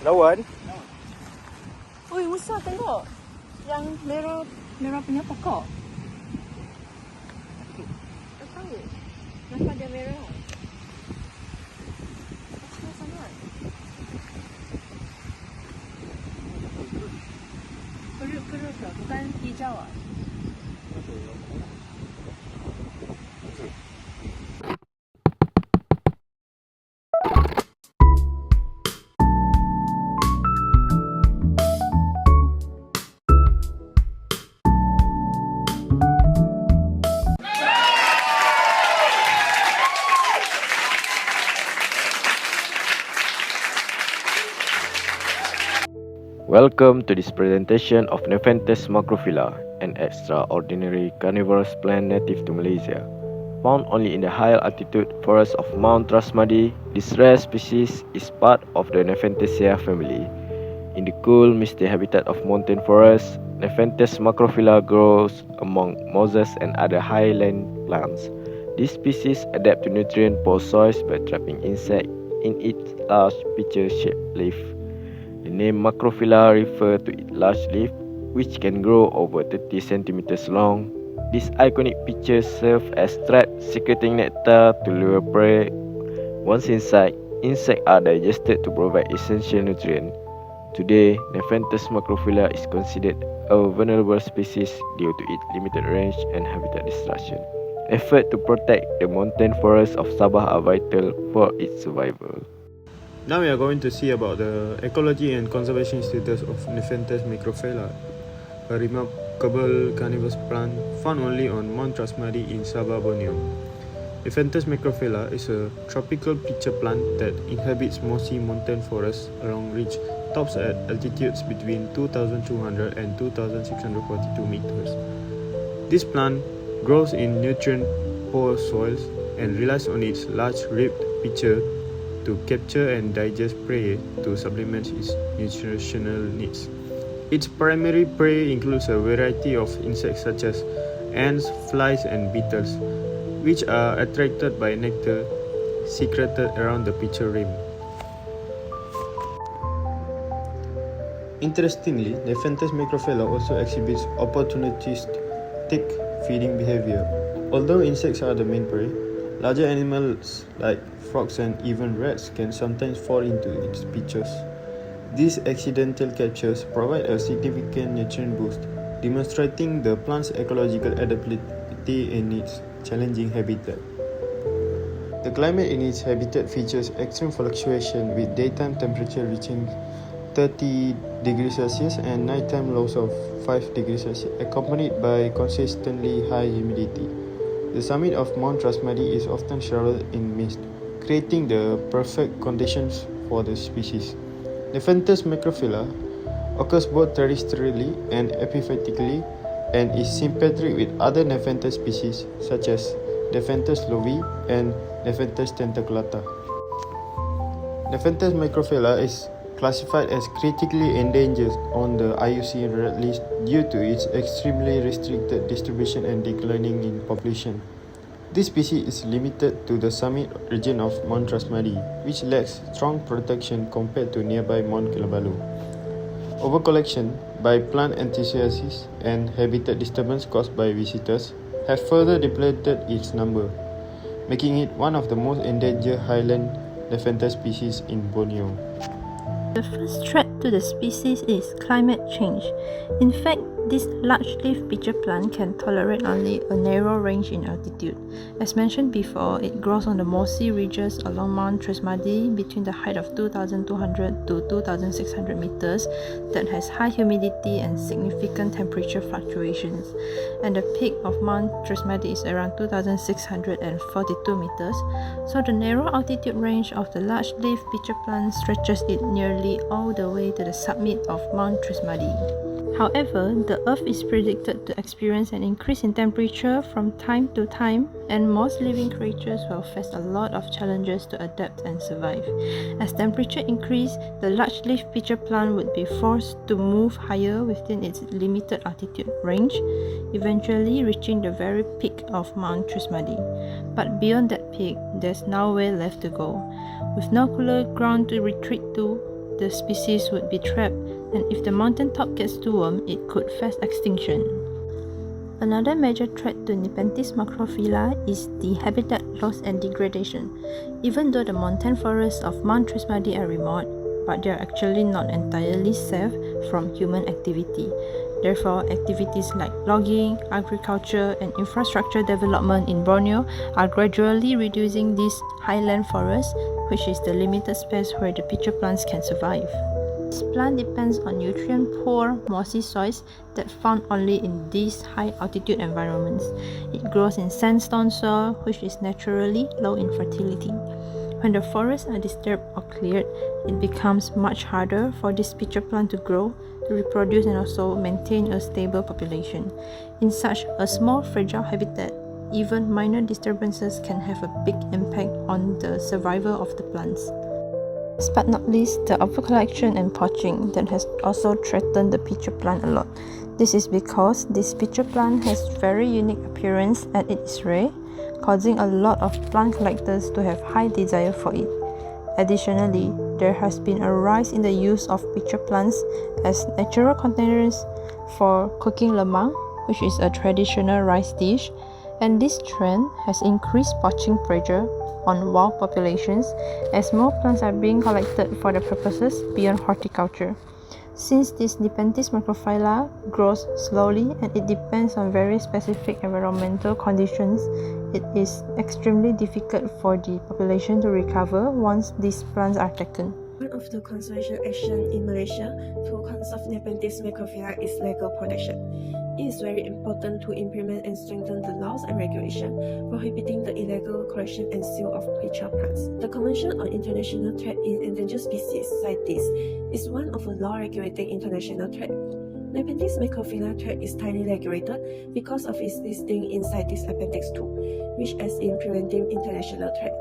Lawan. Oi, Musa tengok. Yang merah punya pokok. Tak tahu. Kenapa dia merah? Asal sangat. Perut ke? Bukan hijau ah? Welcome to this presentation of Nepenthes Macrophylla, an extraordinary carnivorous plant native to Malaysia. Found only in the high altitude forests of Mount Rasmadi, this rare species is part of the Nepenthaceae family. In the cool, misty habitat of mountain forests, Nepenthes Macrophylla grows among mosses and other highland plants. This species adapts to nutrient-poor soils by trapping insects in its large pitcher-shaped leaf. The name Macrophylla refers to its large leaf, which can grow over 30 centimeters long. These iconic pitchers serve as threads secreting nectar to lure prey. Once inside, insects are digested to provide essential nutrients. Today, Nepenthes Macrophylla is considered a vulnerable species due to its limited range and habitat destruction. Efforts to protect the mountain forests of Sabah are vital for its survival. Now we are going to see about the ecology and conservation status of Nepenthes Macrophylla, a remarkable carnivorous plant found only on Mount Rasmadi in Sabah, Borneo. Nepenthes Macrophylla is a tropical pitcher plant that inhabits mossy mountain forests along ridge tops at altitudes between 2,200 and 2,642 meters. This plant grows in nutrient-poor soils and relies on its large ribbed pitcher to capture and digest prey to supplement its nutritional needs. Its primary prey includes a variety of insects such as ants, flies and beetles, which are attracted by nectar secreted around the pitcher rim. Interestingly, Nepenthes Macrophylla also exhibits opportunistic feeding behavior. Although insects are the main prey, larger animals like frogs and even rats can sometimes fall into its pitchers. These accidental captures provide a significant nutrient boost, demonstrating the plant's ecological adaptability in its challenging habitat. The climate in its habitat features extreme fluctuation, with daytime temperature reaching 30 degrees Celsius and nighttime lows of 5 degrees Celsius, accompanied by consistently high humidity. The summit of Mount Rasmadi is often shrouded in mist, creating the perfect conditions for the species. Nepenthes Macrophylla occurs both terrestrially and epiphytically and is sympatric with other Nepenthes species such as Nepenthes lovi and Nepenthes tentaculata. Nepenthes Macrophylla is classified as critically endangered on the IUCN Red List due to its extremely restricted distribution and declining in population. This species is limited to the summit region of Mount Rasmadi, which lacks strong protection compared to nearby Mount Kinabalu. Overcollection by plant enthusiasts and habitat disturbance caused by visitors have further depleted its number, making it one of the most endangered highland Nepenthes species in Borneo. The first threat to the species is climate change. In fact, this large-leaf pitcher plant can tolerate only a narrow range in altitude. As mentioned before, it grows on the mossy ridges along Mount Rasmadi between the height of 2,200 to 2,600 meters that has high humidity and significant temperature fluctuations. And the peak of Mount Rasmadi is around 2,642 meters, so the narrow altitude range of the large-leaf pitcher plant stretches it nearly all the way to the summit of Mount Rasmadi. However, the Earth is predicted to experience an increase in temperature from time to time, and most living creatures will face a lot of challenges to adapt and survive. As temperature increases, the large-leaf pitcher plant would be forced to move higher within its limited altitude range, eventually reaching the very peak of Mount Rasmadi. But beyond that peak, there's nowhere left to go. With no cooler ground to retreat to, the species would be trapped, and if the mountaintop gets too warm, it could face extinction. Another major threat to Nepenthes Macrophylla is the habitat loss and degradation. Even though the montane forests of Mount Trusmadi are remote, but they are actually not entirely safe from human activity. Therefore, activities like logging, agriculture, and infrastructure development in Borneo are gradually reducing these highland forests, which is the limited space where the pitcher plants can survive. This plant depends on nutrient-poor, mossy soils that found only in these high-altitude environments. It grows in sandstone soil, which is naturally low in fertility. When the forests are disturbed or cleared, it becomes much harder for this pitcher plant to grow, to reproduce, and also maintain a stable population. In such a small, fragile habitat, even minor disturbances can have a big impact on the survival of the plants. Last but not least, the overcollection and poaching that has also threatened the pitcher plant a lot. This is because this pitcher plant has very unique appearance and it is rare, causing a lot of plant collectors to have high desire for it. Additionally, there has been a rise in the use of pitcher plants as natural containers for cooking lemang, which is a traditional rice dish, and this trend has increased poaching pressure on wild populations as more plants are being collected for the purposes beyond horticulture. Since this Nepenthes Macrophylla grows slowly and it depends on very specific environmental conditions, it is extremely difficult for the population to recover once these plants are taken. One of the conservation actions in Malaysia to conserve Nepenthes Macrophylla is legal protection. It is very important to implement and strengthen the laws and regulations prohibiting the illegal collection and sale of pitcher plants. The Convention on International Trade in Endangered Species (CITES) is one of the law-regulating international trade. Nepenthes Macrophylla trade is tightly regulated because of its listing in CITES Appendix 2, which aids in preventing international trade.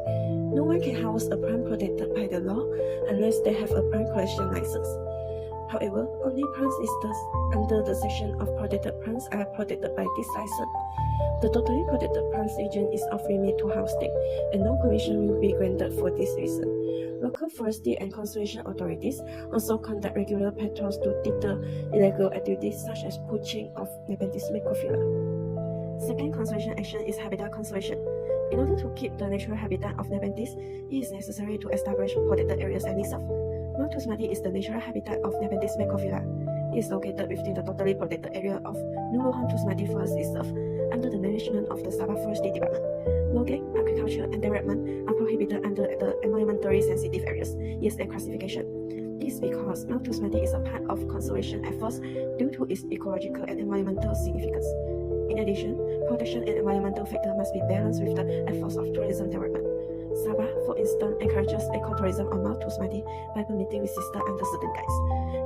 No one can house a plant protected by the law unless they have a plant collection license. However, only plants listed under the section of protected plants are protected by this license. The totally protected plants region is off limit to harvesting, and no permission will be granted for this reason. Local forestry and conservation authorities also conduct regular patrols to deter illegal activities such as poaching of Nepenthes Macrophylla. Second conservation action is habitat conservation. In order to keep the natural habitat of Nepenthes, it is necessary to establish protected areas and reserve. Mount Trusmadi is the natural habitat of Nepenthes Macrophylla. It is located within the totally protected area of Nuruhan Trusmadi Forest Reserve under the management of the Sabah Forestry Department. Logging, agriculture, and development are prohibited under the environmentally sensitive areas (ESA) classification. This is because Mount Trusmadi is a part of conservation efforts due to its ecological and environmental significance. In addition, protection and environmental factors must be balanced with the efforts of tourism development. Sabah, for instance, encourages ecotourism on Mount Trusmadi by permitting visitors under certain guides.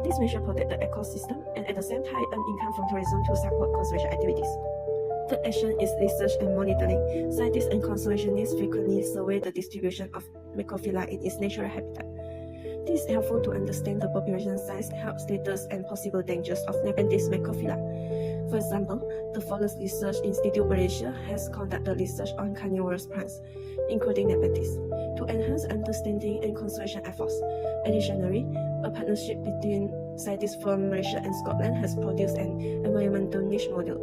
This measure protect the ecosystem and at the same time earn income from tourism to support conservation activities. Third action is research and monitoring. Scientists and conservationists frequently survey the distribution of Macrophylla in its natural habitat. This is helpful to understand the population size, health status, and possible dangers of Nepenthes Macrophylla. For example, the Forest Research Institute Malaysia has conducted research on carnivorous plants, including Nepenthes, to enhance understanding and conservation efforts. Additionally, a partnership between scientists from Malaysia and Scotland has produced an environmental niche model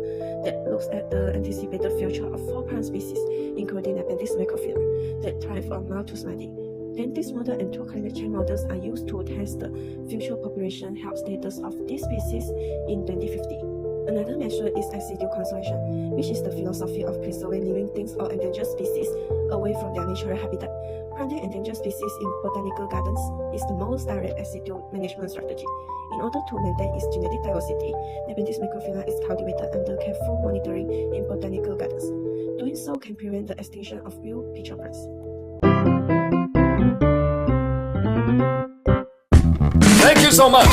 that looks at the anticipated future of 4 plant species, including Nepenthes Macrophylla, that thrive on Mount Trusmadi. Then this model and 2 climate change models are used to test the future population health status of these species in 2050. Another measure is in situ conservation, which is the philosophy of preserving living things or endangered species away from their natural habitat. Planting endangered species in botanical gardens is the most direct in situ management strategy. In order to maintain its genetic diversity, Nepenthes Macrophylla is cultivated under careful monitoring in botanical gardens. Doing so can prevent the extinction of real pitcher plants. Thank you so much.